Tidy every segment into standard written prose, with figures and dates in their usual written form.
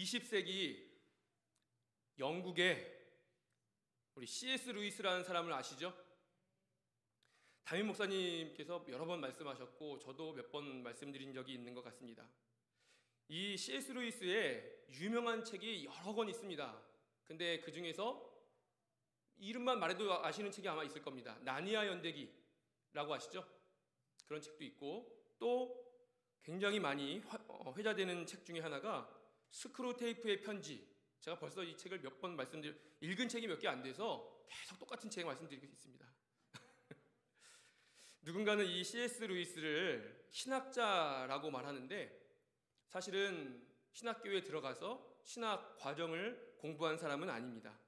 20세기 영국의 우리 C.S. 루이스라는 사람을 아시죠? 담임 목사님께서 여러 번 말씀하셨고 저도 몇 번 말씀드린 적이 있는 것 같습니다. 이 C.S. 루이스의 유명한 책이 여러 권 있습니다. 근데 그 중에서 이름만 말해도 아시는 책이 아마 있을 겁니다. 나니아 연대기라고 아시죠? 그런 책도 있고, 또 굉장히 많이 회자되는 책 중에 하나가 스크루테이프의 편지. 제가 벌써 이 책을 몇 번 읽은 책이 몇 개 안 돼서 계속 똑같은 책 말씀드리고 있습니다. 누군가는 이 C.S. 루이스를 신학자라고 말하는데, 사실은 신학교에 들어가서 신학 과정을 공부한 사람은 아닙니다.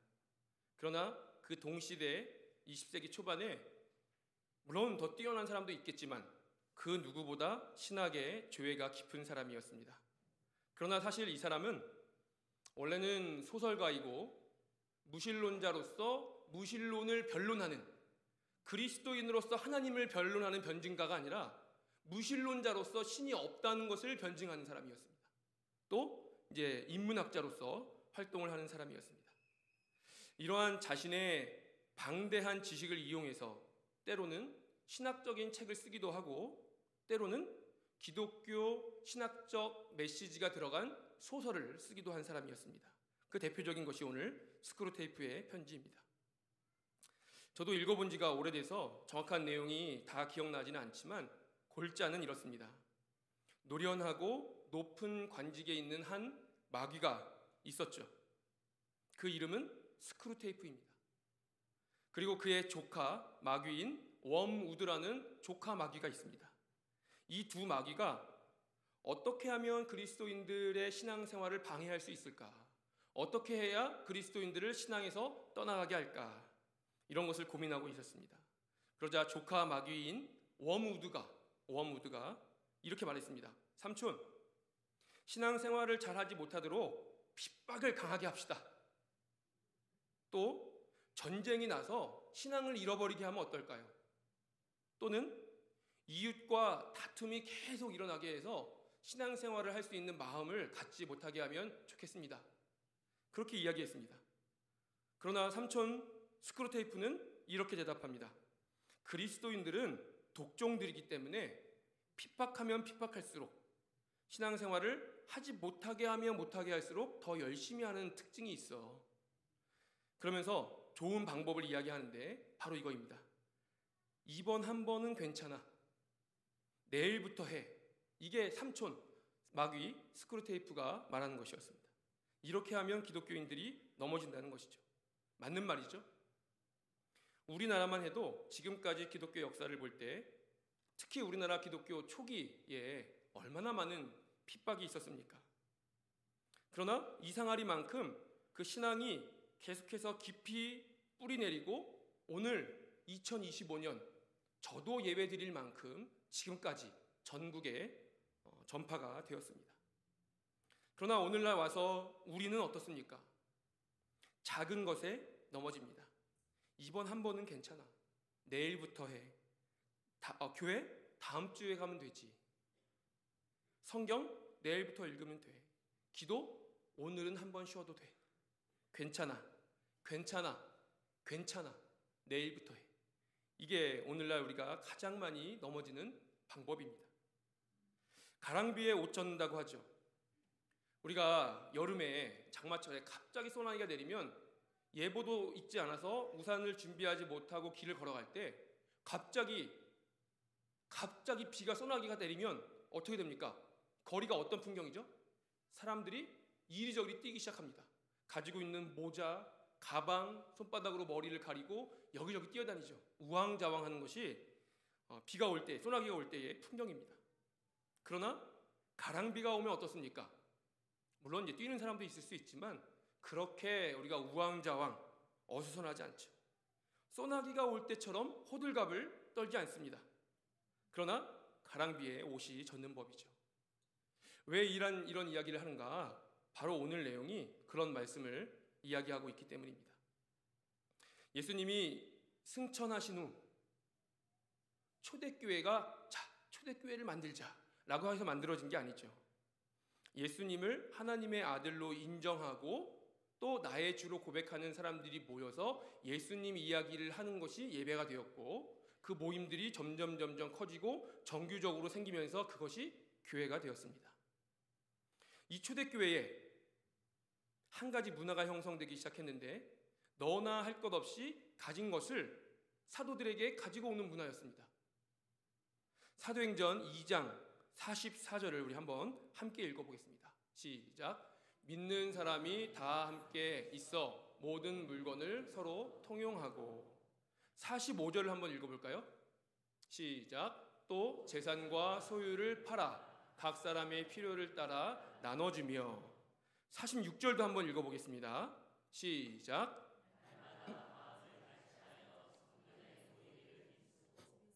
그러나 그 동시대 20세기 초반에 물론 더 뛰어난 사람도 있겠지만 그 누구보다 신학에 조예가 깊은 사람이었습니다. 그러나 사실 이 사람은 원래는 소설가이고 무신론자로서 무신론을 변론하는, 그리스도인으로서 하나님을 변론하는 변증가가 아니라 무신론자로서 신이 없다는 것을 변증하는 사람이었습니다. 또 이제 인문학자로서 활동을 하는 사람이었습니다. 이러한 자신의 방대한 지식을 이용해서 때로는 신학적인 책을 쓰기도 하고, 때로는 기독교 신학적 메시지가 들어간 소설을 쓰기도 한 사람이었습니다. 그 대표적인 것이 오늘 스크루테이프의 편지입니다. 저도 읽어본 지가 오래돼서 정확한 내용이 다 기억나지는 않지만 골자는 이렇습니다. 노련하고 높은 관직에 있는 한 마귀가 있었죠. 그 이름은 스크루테이프입니다. 그리고 그의 조카 마귀인 웜우드라는 조카 마귀가 있습니다. 이 두 마귀가 어떻게 하면 그리스도인들의 신앙생활을 방해할 수 있을까? 어떻게 해야 그리스도인들을 신앙에서 떠나가게 할까? 이런 것을 고민하고 있었습니다. 그러자 조카 마귀인 웜우드가 이렇게 말했습니다. 삼촌, 신앙생활을 잘하지 못하도록 핍박을 강하게 합시다. 또 전쟁이 나서 신앙을 잃어버리게 하면 어떨까요? 또는 이웃과 다툼이 계속 일어나게 해서 신앙생활을 할 수 있는 마음을 갖지 못하게 하면 좋겠습니다. 그렇게 이야기했습니다. 그러나 삼촌 스크루테이프는 이렇게 대답합니다. 그리스도인들은 독종들이기 때문에 핍박하면 핍박할수록, 신앙생활을 하지 못하게 하면 못하게 할수록 더 열심히 하는 특징이 있어. 그러면서 좋은 방법을 이야기하는데 바로 이거입니다. 이번 한 번은 괜찮아. 내일부터 해. 이게 삼촌 마귀 스크루테이프가 말하는 것이었습니다. 이렇게 하면 기독교인들이 넘어진다는 것이죠. 맞는 말이죠. 우리나라만 해도 지금까지 기독교 역사를 볼 때, 특히 우리나라 기독교 초기에 얼마나 많은 핍박이 있었습니까? 그러나 이상하리만큼 그 신앙이 계속해서 깊이 뿌리내리고 오늘 2025년 저도 예배드릴 만큼 지금까지 전국에 전파가 되었습니다. 그러나 오늘날 와서 우리는 어떻습니까? 작은 것에 넘어집니다. 이번 한 번은 괜찮아. 내일부터 해. 교회 다음 주에 가면 되지. 성경 내일부터 읽으면 돼. 기도 오늘은 한 번 쉬어도 돼. 괜찮아. 내일부터 해. 이게 오늘날 우리가 가장 많이 넘어지는 방법입니다. 가랑비에 옷 젖는다고 하죠. 우리가 여름에 장마철에 갑자기 소나기가 내리면 예보도 있지 않아서 우산을 준비하지 못하고 길을 걸어갈 때 갑자기 비가 소나기가 내리면 어떻게 됩니까? 거리가 어떤 풍경이죠? 사람들이 이리저리 뛰기 시작합니다. 가지고 있는 모자, 가방, 손바닥으로 머리를 가리고 여기저기 뛰어다니죠. 우왕좌왕하는 것이 비가 올 때, 소나기가 올 때의 풍경입니다. 그러나 가랑비가 오면 어떻습니까? 물론 이제 뛰는 사람도 있을 수 있지만 그렇게 우리가 우왕좌왕 어수선하지 않죠. 소나기가 올 때처럼 호들갑을 떨지 않습니다. 그러나 가랑비에 옷이 젖는 법이죠. 왜 이런 이야기를 하는가? 바로 오늘 내용이 그런 말씀을 이야기하고 있기 때문입니다. 예수님이 승천하신 후 초대교회가 초대교회를 만들자라고 해서 만들어진 게 아니죠. 예수님을 하나님의 아들로 인정하고 또 나의 주로 고백하는 사람들이 모여서 예수님 이야기를 하는 것이 예배가 되었고, 그 모임들이 점점 커지고 정규적으로 생기면서 그것이 교회가 되었습니다. 이 초대교회에 한 가지 문화가 형성되기 시작했는데, 너나 할 것 없이 가진 것을 사도들에게 가지고 오는 문화였습니다. 사도행전 2장 44절을 우리 한번 함께 읽어보겠습니다. 시작. 믿는 사람이 다 함께 있어 모든 물건을 서로 통용하고. 45절을 한번 읽어볼까요? 시작. 또 재산과 소유를 팔아 각 사람의 필요를 따라 나눠주며. 46절도 한번 읽어보겠습니다. 시작.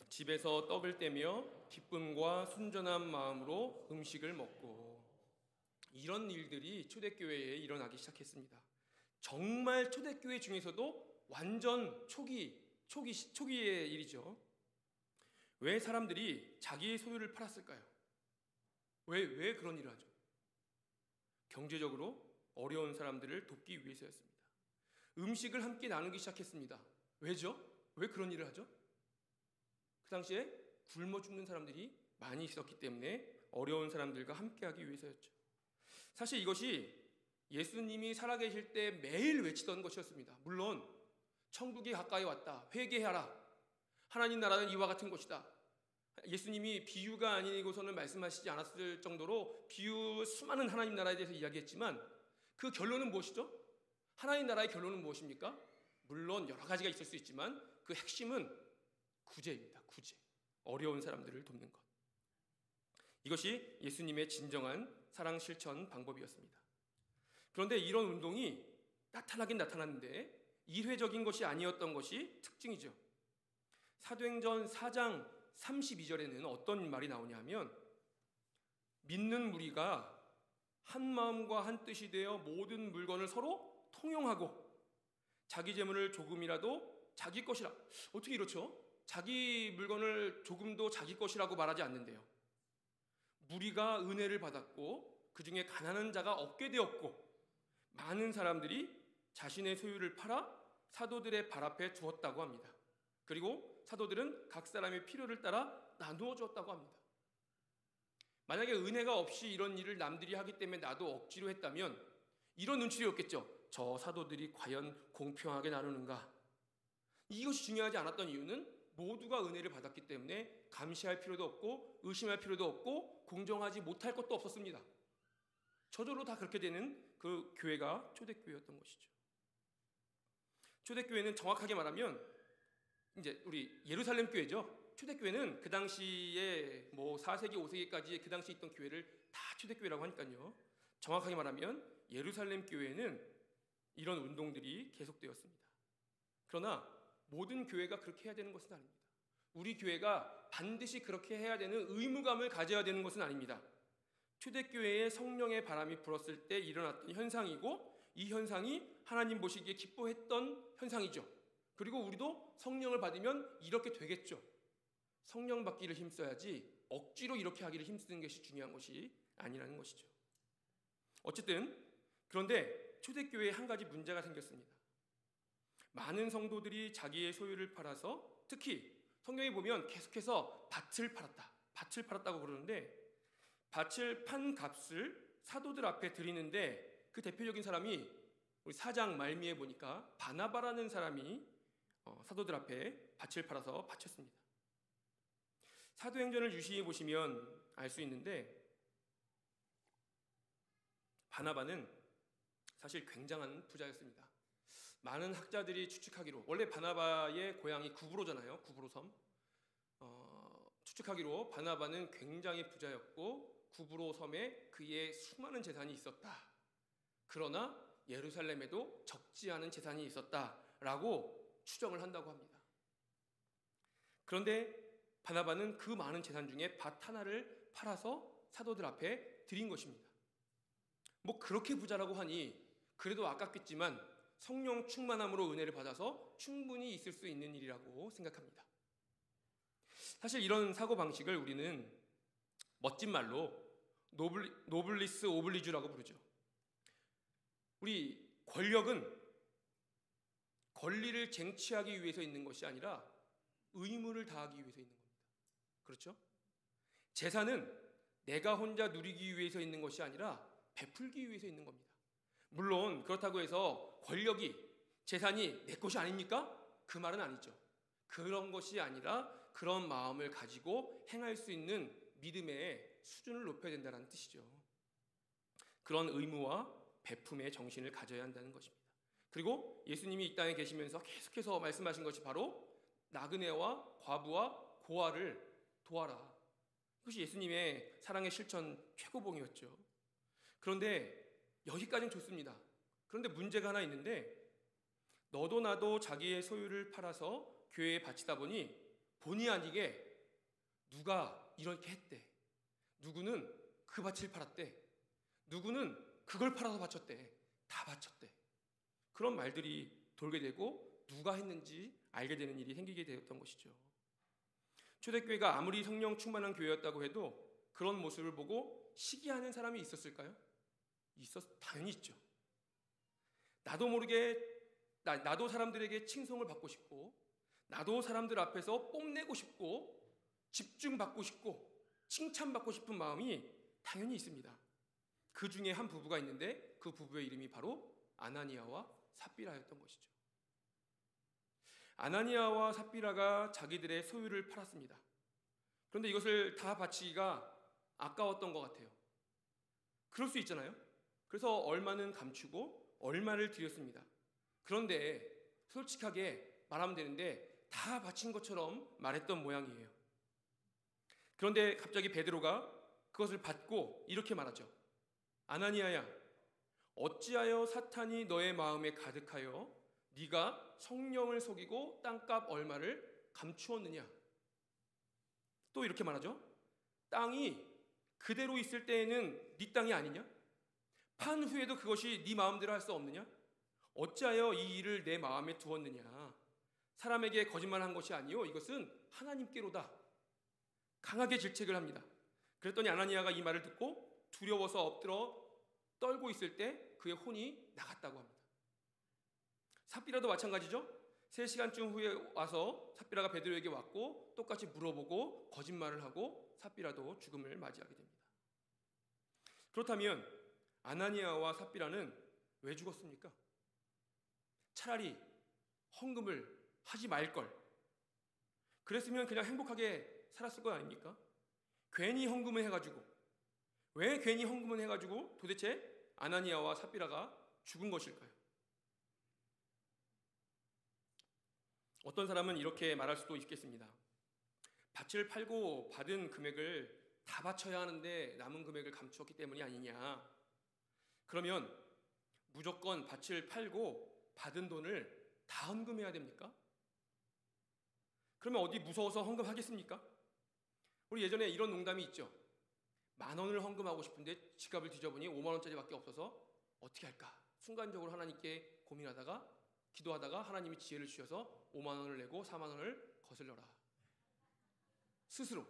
집에서 떡을 떼며 기쁨과 순전한 마음으로 음식을 먹고. 이런 일들이 초대교회에 일어나기 시작했습니다. 정말 초대교회 중에서도 완전 초기의 일이죠. 왜 사람들이 자기의 소유를 팔았을까요? 왜 그런 일을 하죠? 경제적으로 어려운 사람들을 돕기 위해서였습니다. 음식을 함께 나누기 시작했습니다. 왜죠? 왜 그런 일을 하죠? 그 당시에 굶어 죽는 사람들이 많이 있었기 때문에 어려운 사람들과 함께하기 위해서였죠. 사실 이것이 예수님이 살아계실 때 매일 외치던 것이었습니다. 물론 천국이 가까이 왔다, 회개하라, 하나님 나라는 이와 같은 것이다. 예수님이 비유가 아니고서는 말씀하시지 않았을 정도로 수많은 하나님 나라에 대해서 이야기했지만, 그 결론은 무엇이죠? 하나님 나라의 결론은 무엇입니까? 물론 여러 가지가 있을 수 있지만 그 핵심은 구제입니다. 구제. 어려운 사람들을 돕는 것. 이것이 예수님의 진정한 사랑 실천 방법이었습니다. 그런데 이런 운동이 나타나긴 나타났는데 일회적인 것이 아니었던 것이 특징이죠. 사도행전 4장 32절에는 어떤 말이 나오냐 하면, 믿는 무리가 한 마음과 한 뜻이 되어 모든 물건을 서로 통용하고 자기 재물을 조금이라도 자기 것이라. 어떻게 이렇죠? 자기 물건을 조금도 자기 것이라고 말하지 않는데요. 무리가 은혜를 받았고 그 중에 가난한 자가 없게 되었고, 많은 사람들이 자신의 소유를 팔아 사도들의 발 앞에 두었다고 합니다. 그리고 사도들은 각 사람의 필요를 따라 나누어 주었다고 합니다. 만약에 은혜가 없이 이런 일을 남들이 하기 때문에 나도 억지로 했다면 이런 눈치였겠죠. 저 사도들이 과연 공평하게 나누는가? 이것이 중요하지 않았던 이유는 모두가 은혜를 받았기 때문에 감시할 필요도 없고 의심할 필요도 없고 공정하지 못할 것도 없었습니다. 저절로 다 그렇게 되는 그 교회가 초대교회였던 것이죠. 초대교회는 정확하게 말하면 이제 우리 예루살렘 교회죠. 초대교회는 그 당시에 4세기, 5세기까지 그 당시 있던 교회를 다 초대교회라고 하니까요. 정확하게 말하면 예루살렘 교회는 이런 운동들이 계속되었습니다. 그러나 모든 교회가 그렇게 해야 되는 것은 아닙니다. 우리 교회가 반드시 그렇게 해야 되는 의무감을 가져야 되는 것은 아닙니다. 초대교회에 성령의 바람이 불었을 때 일어났던 현상이고, 이 현상이 하나님 보시기에 기뻐했던 현상이죠. 그리고 우리도 성령을 받으면 이렇게 되겠죠. 성령 받기를 힘써야지 억지로 이렇게 하기를 힘쓰는 것이 중요한 것이 아니라는 것이죠. 어쨌든 그런데 초대교회에 한 가지 문제가 생겼습니다. 많은 성도들이 자기의 소유를 팔아서, 특히 성경에 보면 계속해서 밭을 팔았다고 그러는데, 밭을 판 값을 사도들 앞에 드리는데 그 대표적인 사람이 우리 4장 말미에 보니까 바나바라는 사람이 사도들 앞에 밭을 팔아서 바쳤습니다. 사도행전을 유심히 보시면 알 수 있는데, 바나바는 사실 굉장한 부자였습니다. 많은 학자들이 추측하기로, 원래 바나바의 고향이 구브로잖아요. 구브로 섬. 추측하기로 바나바는 굉장히 부자였고 구브로 섬에 그의 수많은 재산이 있었다. 그러나 예루살렘에도 적지 않은 재산이 있었다라고 추정을 한다고 합니다. 그런데 바나바는 그 많은 재산 중에 밭 하나를 팔아서 사도들 앞에 드린 것입니다. 그렇게 부자라고 하니 그래도 아깝겠지만 성령 충만함으로 은혜를 받아서 충분히 있을 수 있는 일이라고 생각합니다. 사실 이런 사고방식을 우리는 멋진 말로 노블리스 오블리주라고 부르죠. 우리 권력은 권리를 쟁취하기 위해서 있는 것이 아니라 의무를 다하기 위해서 있는 겁니다. 그렇죠? 재산은 내가 혼자 누리기 위해서 있는 것이 아니라 베풀기 위해서 있는 겁니다. 물론 그렇다고 해서 권력이, 재산이 내 것이 아닙니까? 그 말은 아니죠. 그런 것이 아니라 그런 마음을 가지고 행할 수 있는 믿음의 수준을 높여야 된다는 뜻이죠. 그런 의무와 베품의 정신을 가져야 한다는 것입니다. 그리고 예수님이 이 땅에 계시면서 계속해서 말씀하신 것이 바로 나그네와 과부와 고아를 도와라. 이것이 예수님의 사랑의 실천 최고봉이었죠. 그런데 여기까지는 좋습니다. 그런데 문제가 하나 있는데, 너도 나도 자기의 소유를 팔아서 교회에 바치다 보니 본의 아니게 누가 이렇게 했대, 누구는 그 밭을 팔았대, 누구는 그걸 팔아서 바쳤대, 다 바쳤대. 그런 말들이 돌게 되고 누가 했는지 알게 되는 일이 생기게 되었던 것이죠. 초대교회가 아무리 성령 충만한 교회였다고 해도 그런 모습을 보고 시기하는 사람이 있었을까요? 당연히 있죠. 나도 모르게 나도 사람들에게 칭송을 받고 싶고, 나도 사람들 앞에서 뽐내고 싶고, 집중받고 싶고, 칭찬받고 싶은 마음이 당연히 있습니다. 그 중에 한 부부가 있는데 그 부부의 이름이 바로 아나니아와 삽비라였던 것이죠. 아나니아와 삽비라가 자기들의 소유를 팔았습니다. 그런데 이것을 다 바치기가 아까웠던 것 같아요. 그럴 수 있잖아요. 그래서 얼마는 감추고 얼마를 드렸습니다. 그런데 솔직하게 말하면 되는데 다 바친 것처럼 말했던 모양이에요. 그런데 갑자기 베드로가 그것을 받고 이렇게 말하죠. 아나니아야, 어찌하여 사탄이 너의 마음에 가득하여 네가 성령을 속이고 땅값 얼마를 감추었느냐. 또 이렇게 말하죠. 땅이 그대로 있을 때에는 네 땅이 아니냐? 판 후에도 그것이 네 마음대로 할 수 없느냐? 어찌하여 이 일을 내 마음에 두었느냐? 사람에게 거짓말한 것이 아니요 이것은 하나님께로다. 강하게 질책을 합니다. 그랬더니 아나니아가 이 말을 듣고 두려워서 엎드려 떨고 있을 때 그의 혼이 나갔다고 합니다. 삽비라도 마찬가지죠. 3시간쯤 후에 와서 삽비라가 베드로에게 왔고 똑같이 물어보고 거짓말을 하고 삽비라도 죽음을 맞이하게 됩니다. 그렇다면 아나니아와 삽비라는 왜 죽었습니까? 차라리 헌금을 하지 말걸. 그랬으면 그냥 행복하게 살았을 거 아닙니까? 괜히 헌금을 해가지고, 왜 괜히 헌금을 해가지고 도대체 아나니아와 삽비라가 죽은 것일까요? 어떤 사람은 이렇게 말할 수도 있겠습니다. 밭을 팔고 받은 금액을 다 바쳐야 하는데 남은 금액을 감추었기 때문이 아니냐. 그러면 무조건 밭을 팔고 받은 돈을 다 헌금해야 됩니까? 그러면 어디 무서워서 헌금하겠습니까? 우리 예전에 이런 농담이 있죠. 10,000원을 헌금하고 싶은데 지갑을 뒤져보니 50,000원짜리밖에 없어서 어떻게 할까? 순간적으로 하나님께 고민하다가 기도하다가 하나님이 지혜를 주셔서 50,000원을 내고 40,000원을 거슬러라. 스스로.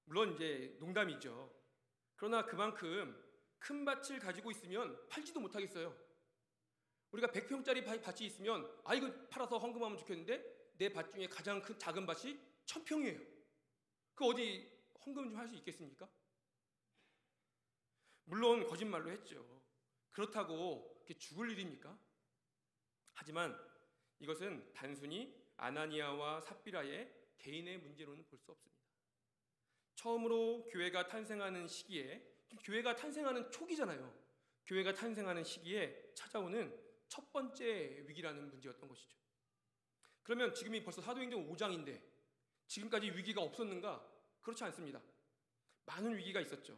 물론 이제 농담이죠. 그러나 그만큼 큰 밭을 가지고 있으면 팔지도 못하겠어요. 우리가 100평짜리 밭이 있으면 이거 팔아서 헌금하면 좋겠는데 내 밭 중에 가장 큰 작은 밭이 1,000평이에요. 그 어디 헌금 좀 할 수 있겠습니까? 물론 거짓말로 했죠. 그렇다고 이렇게 죽을 일입니까? 하지만 이것은 단순히 아나니아와 삽비라의 개인의 문제로는 볼 수 없습니다. 처음으로 교회가 탄생하는 시기에, 교회가 탄생하는 초기잖아요. 교회가 탄생하는 시기에 찾아오는 첫 번째 위기라는 문제였던 것이죠. 그러면 지금이 벌써 사도행전 5장인데 지금까지 위기가 없었는가? 그렇지 않습니다. 많은 위기가 있었죠.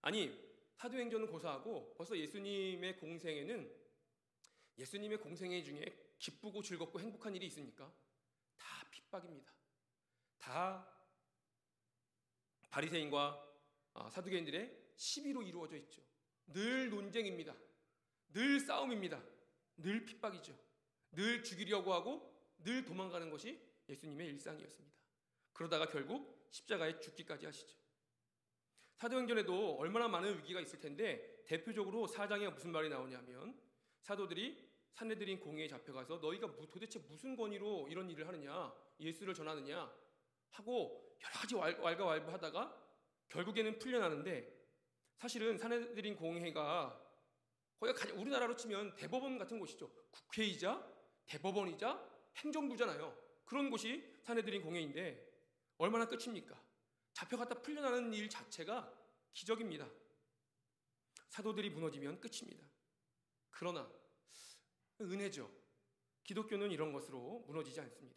아니, 사도행전은 고사하고 벌써 예수님의 공생애는, 예수님의 공생애 중에 기쁘고 즐겁고 행복한 일이 있습니까? 다 핍박입니다. 다 바리새인과 사두개인들의 시비로 이루어져 있죠. 늘 논쟁입니다. 늘 싸움입니다. 늘 핍박이죠. 늘 죽이려고 하고 늘 도망가는 것이 예수님의 일상이었습니다. 그러다가 결국 십자가에 죽기까지 하시죠. 사도행전에도 얼마나 많은 위기가 있을 텐데 대표적으로 4장에 무슨 말이 나오냐면 사도들이 산헤드린 공회에 잡혀가서 너희가 도대체 무슨 권위로 이런 일을 하느냐, 예수를 전하느냐 하고 여러 가지 왈가왈부하다가 결국에는 풀려나는데, 사실은 산헤드린 공회가 거의 우리나라로 치면 대법원 같은 곳이죠. 국회이자 대법원이자 행정부잖아요. 그런 곳이 산헤드린 공회인데 얼마나 끝입니까? 잡혀갔다 풀려나는 일 자체가 기적입니다. 사도들이 무너지면 끝입니다. 그러나 은혜죠. 기독교는 이런 것으로 무너지지 않습니다.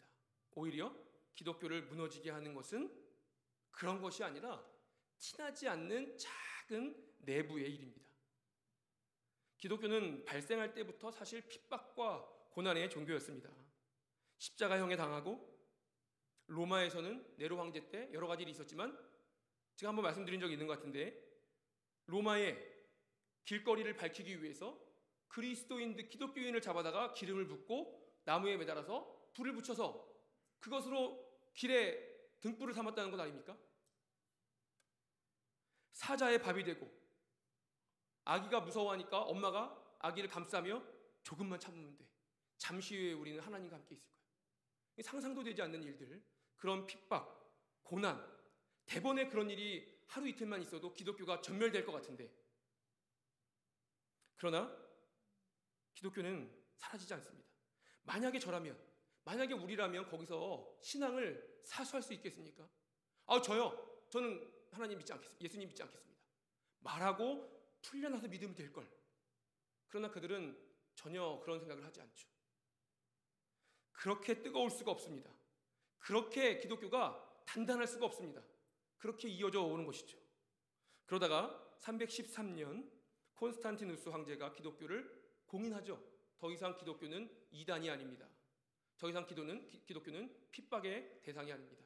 오히려 기독교를 무너지게 하는 것은 그런 것이 아니라 티나지 않는 작은 내부의 일입니다. 기독교는 발생할 때부터 사실 핍박과 고난의 종교였습니다. 십자가형에 당하고 로마에서는 네로 황제 때 여러 가지 일이 있었지만 제가 한번 말씀드린 적이 있는 것 같은데, 로마의 길거리를 밝히기 위해서 그리스도인들, 기독교인을 잡아다가 기름을 붓고 나무에 매달아서 불을 붙여서 그것으로 길에 등불을 삼았다는 것 아닙니까? 사자의 밥이 되고, 아기가 무서워하니까 엄마가 아기를 감싸며 조금만 참으면 돼, 잠시 후에 우리는 하나님과 함께 있을 거야. 상상도 되지 않는 일들, 그런 핍박, 고난, 대번에 그런 일이 하루 이틀만 있어도 기독교가 전멸될 것 같은데, 그러나 기독교는 사라지지 않습니다. 만약에 만약에 우리라면 거기서 신앙을 사수할 수 있겠습니까? 저는 하나님 믿지 않겠습니다. 예수님 믿지 않겠습니다. 말하고 풀려나서 믿으면 될 걸. 그러나 그들은 전혀 그런 생각을 하지 않죠. 그렇게 뜨거울 수가 없습니다. 그렇게 기독교가 단단할 수가 없습니다. 그렇게 이어져 오는 것이죠. 그러다가 313년 콘스탄티누스 황제가 기독교를 공인하죠. 더 이상 기독교는 이단이 아닙니다. 더 이상 기독교는 핍박의 대상이 아닙니다.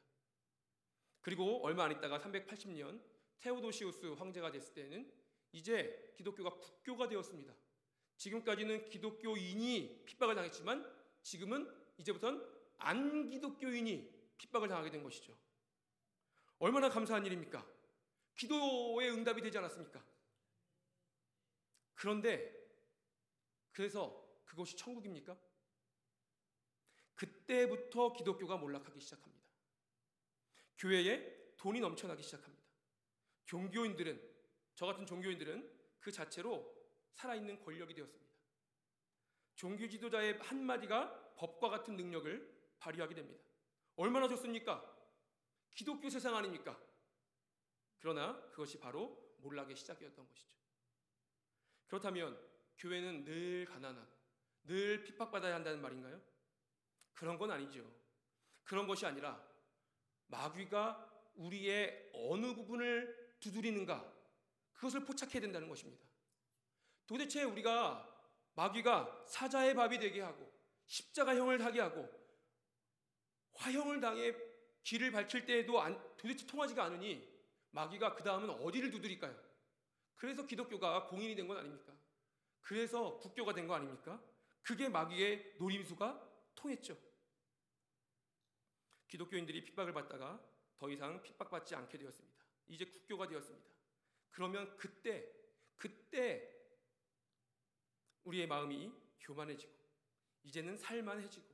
그리고 얼마 안 있다가 380년 테오도시우스 황제가 됐을 때는 이제 기독교가 국교가 되었습니다. 지금까지는 기독교인이 핍박을 당했지만 지금은 이제부터는 안기독교인이 핍박을 당하게 된 것이죠. 얼마나 감사한 일입니까? 기도의 응답이 되지 않았습니까? 그래서 그것이 천국입니까? 그때부터 기독교가 몰락하기 시작합니다. 교회에 돈이 넘쳐나기 시작합니다. 저 같은 종교인들은 그 자체로 살아있는 권력이 되었습니다. 종교 지도자의 한마디가 법과 같은 능력을 발휘하게 됩니다. 얼마나 좋습니까? 기독교 세상 아닙니까? 그러나 그것이 바로 몰락의 시작이었던 것이죠. 그렇다면 교회는 늘 가난하고 늘 핍박받아야 한다는 말인가요? 그런 건 아니죠. 그런 것이 아니라 마귀가 우리의 어느 부분을 두드리는가, 그것을 포착해야 된다는 것입니다. 도대체 마귀가 사자의 밥이 되게 하고 십자가형을 하게 하고 화형을 당해 길을 밝힐 때에도 도대체 통하지가 않으니 마귀가 그 다음은 어디를 두드릴까요? 그래서 기독교가 공인이 된 건 아닙니까? 그래서 국교가 된 거 아닙니까? 그게 마귀의 노림수가 통했죠. 기독교인들이 핍박을 받다가 더 이상 핍박받지 않게 되었습니다. 이제 국교가 되었습니다. 그러면 그때 우리의 마음이 교만해지고 이제는 살만해지고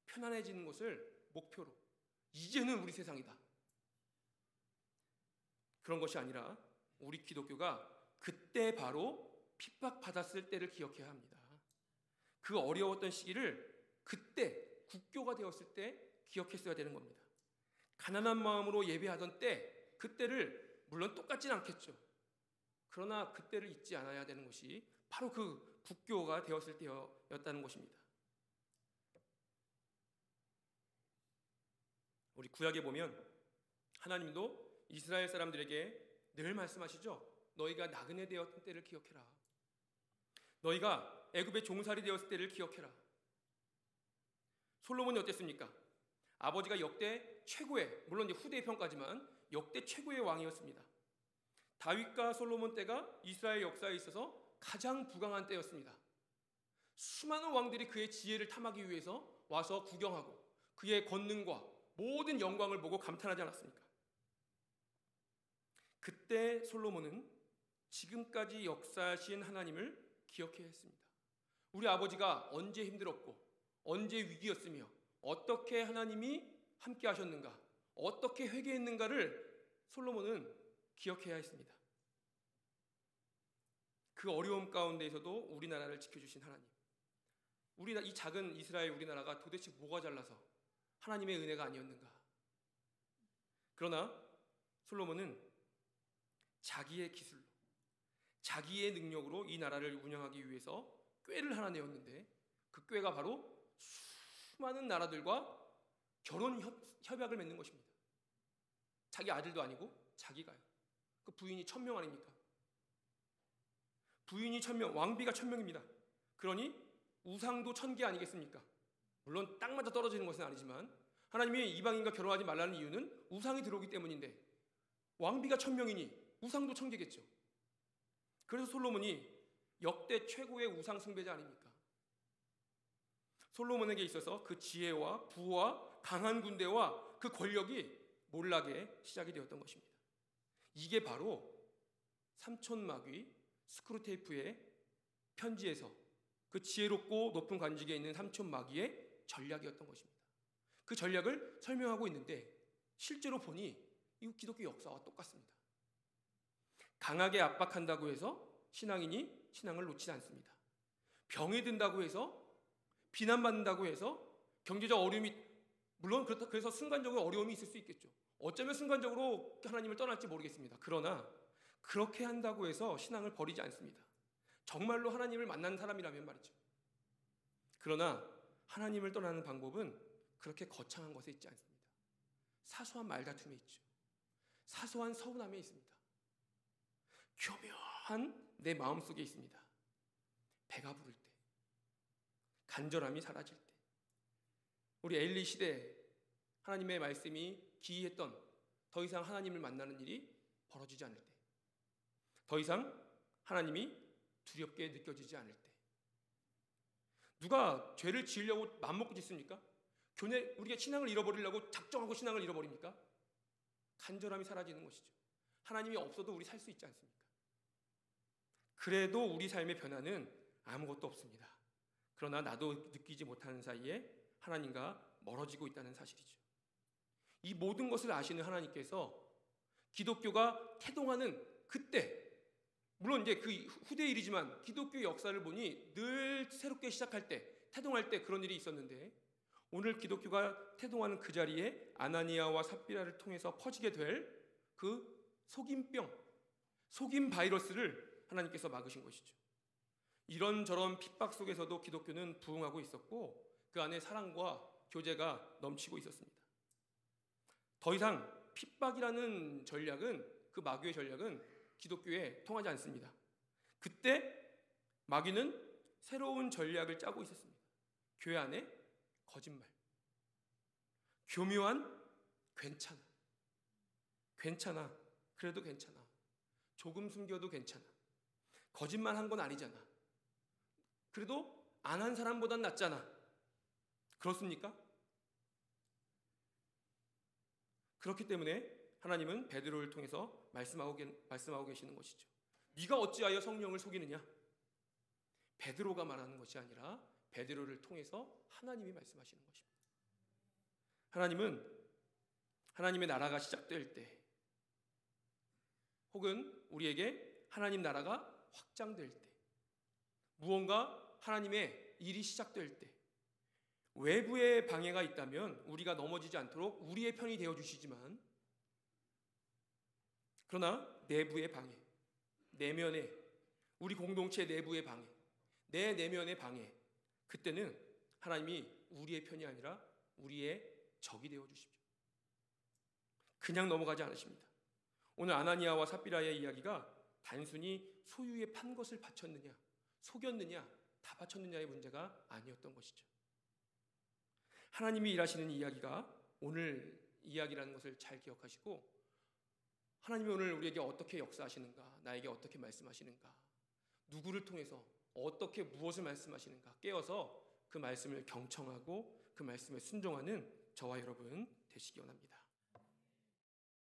편안해지는 것을 목표로, 이제는 우리 세상이다, 그런 것이 아니라 우리 기독교가 그때 바로 핍박받았을 때를 기억해야 합니다. 그 어려웠던 시기를 그때 국교가 되었을 때 기억했어야 되는 겁니다. 가난한 마음으로 예배하던 때, 그때를 물론 똑같지는 않겠죠. 그러나 그때를 잊지 않아야 되는 것이 바로 그 국교가 되었을 때였다는 것입니다. 우리 구약에 보면 하나님도 이스라엘 사람들에게 늘 말씀하시죠. 너희가 나그네 되었던 때를 기억해라. 너희가 애굽의 종살이 되었을 때를 기억해라. 솔로몬이 어땠습니까? 아버지가 역대 최고의, 물론 이제 후대의 평가지만 역대 최고의 왕이었습니다. 다윗과 솔로몬 때가 이스라엘 역사에 있어서 가장 부강한 때였습니다. 수많은 왕들이 그의 지혜를 탐하기 위해서 와서 구경하고 그의 권능과 모든 영광을 보고 감탄하지 않았습니까? 그때 솔로몬은 지금까지 역사하신 하나님을 기억해야 했습니다. 우리 아버지가 언제 힘들었고 언제 위기였으며 어떻게 하나님이 함께 하셨는가, 어떻게 회개했는가를 솔로몬은 기억해야 했습니다. 그 어려움 가운데에서도 우리나라를 지켜주신 하나님, 이 작은 이스라엘 우리나라가 도대체 뭐가 잘나서 하나님의 은혜가 아니었는가. 그러나 솔로몬은 자기의 기술로, 자기의 능력으로 이 나라를 운영하기 위해서 꾀를 하나 내었는데, 그 꾀가 바로 수많은 나라들과 결혼 협약을 맺는 것입니다. 자기 아들도 아니고 자기가요. 그 부인이 1000명 아닙니까? 부인이 1000명, 왕비가 1000명입니다. 그러니 우상도 1000개 아니겠습니까? 물론 딱 맞아 떨어지는 것은 아니지만 하나님이 이방인과 결혼하지 말라는 이유는 우상이 들어오기 때문인데, 왕비가 1000명이니 우상도 1000개겠죠. 그래서 솔로몬이 역대 최고의 우상 숭배자 아닙니까? 솔로몬에게 있어서 그 지혜와 부와 강한 군대와 그 권력이 몰락의 시작이 되었던 것입니다. 이게 바로 삼촌마귀 스크루테이프의 편지에서 그 지혜롭고 높은 관직에 있는 삼촌마귀의 전략이었던 것입니다. 그 전략을 설명하고 있는데 실제로 보니 이 기독교 역사와 똑같습니다. 강하게 압박한다고 해서 신앙인이 신앙을 놓치지 않습니다. 병에 든다고 해서, 비난받는다고 해서, 경제적 어려움이, 물론 그래서 순간적으로 어려움이 있을 수 있겠죠. 어쩌면 순간적으로 하나님을 떠날지 모르겠습니다. 그러나 그렇게 한다고 해서 신앙을 버리지 않습니다. 정말로 하나님을 만나는 사람이라면 말이죠. 그러나 하나님을 떠나는 방법은 그렇게 거창한 것에 있지 않습니다. 사소한 말다툼에 있죠. 사소한 서운함에 있습니다. 교묘한 내 마음속에 있습니다. 배가 부를 때, 간절함이 사라질 때, 우리 엘리 시대 하나님의 말씀이 기이했던, 더 이상 하나님을 만나는 일이 벌어지지 않을 때, 더 이상 하나님이 두렵게 느껴지지 않을 때, 누가 죄를 지으려고 맘먹고 짓습니까? 우리가 신앙을 잃어버리려고 작정하고 신앙을 잃어버립니까? 간절함이 사라지는 것이죠. 하나님이 없어도 우리 살 수 있지 않습니까? 그래도 우리 삶의 변화는 아무것도 없습니다. 그러나 나도 느끼지 못하는 사이에 하나님과 멀어지고 있다는 사실이죠. 이 모든 것을 아시는 하나님께서 기독교가 태동하는 그때, 물론 이제 그 후대 일이지만 기독교 역사를 보니 늘 새롭게 시작할 때, 태동할 때 그런 일이 있었는데, 오늘 기독교가 태동하는 그 자리에 아나니아와 삽비라를 통해서 퍼지게 될 그 속임병, 속임 바이러스를 하나님께서 막으신 것이죠. 이런저런 핍박 속에서도 기독교는 부흥하고 있었고 그 안에 사랑과 교제가 넘치고 있었습니다. 더 이상 핍박이라는 전략은, 그 마귀의 전략은 기독교에 통하지 않습니다. 그때 마귀는 새로운 전략을 짜고 있었습니다. 교회 안에 거짓말, 교묘한 괜찮아, 그래도 괜찮아, 조금 숨겨도 괜찮아, 거짓말 한 건 아니잖아, 그래도 안 한 사람보단 낫잖아. 그렇습니까? 그렇기 때문에 하나님은 베드로를 통해서 말씀하고 계시는 것이죠. 네가 어찌하여 성령을 속이느냐? 베드로가 말하는 것이 아니라 베드로를 통해서 하나님이 말씀하시는 것입니다. 하나님은 하나님의 나라가 시작될 때, 혹은 우리에게 하나님 나라가 확장될 때, 무언가 하나님의 일이 시작될 때, 외부의 방해가 있다면 우리가 넘어지지 않도록 우리의 편이 되어주시지만, 그러나 내부의 방해, 내면의, 우리 공동체 내부의 방해, 내 내면의 방해, 그때는 하나님이 우리의 편이 아니라 우리의 적이 되어주십시오. 그냥 넘어가지 않으십니다. 오늘 아나니아와 삽비라의 이야기가 단순히 소유의 판 것을 바쳤느냐, 속였느냐, 다 바쳤느냐의 문제가 아니었던 것이죠. 하나님이 일하시는 이야기가 오늘 이야기라는 것을 잘 기억하시고, 하나님이 오늘 우리에게 어떻게 역사하시는가, 나에게 어떻게 말씀하시는가, 누구를 통해서 어떻게 무엇을 말씀하시는가 깨어서 그 말씀을 경청하고 그 말씀에 순종하는 저와 여러분 되시기 원합니다.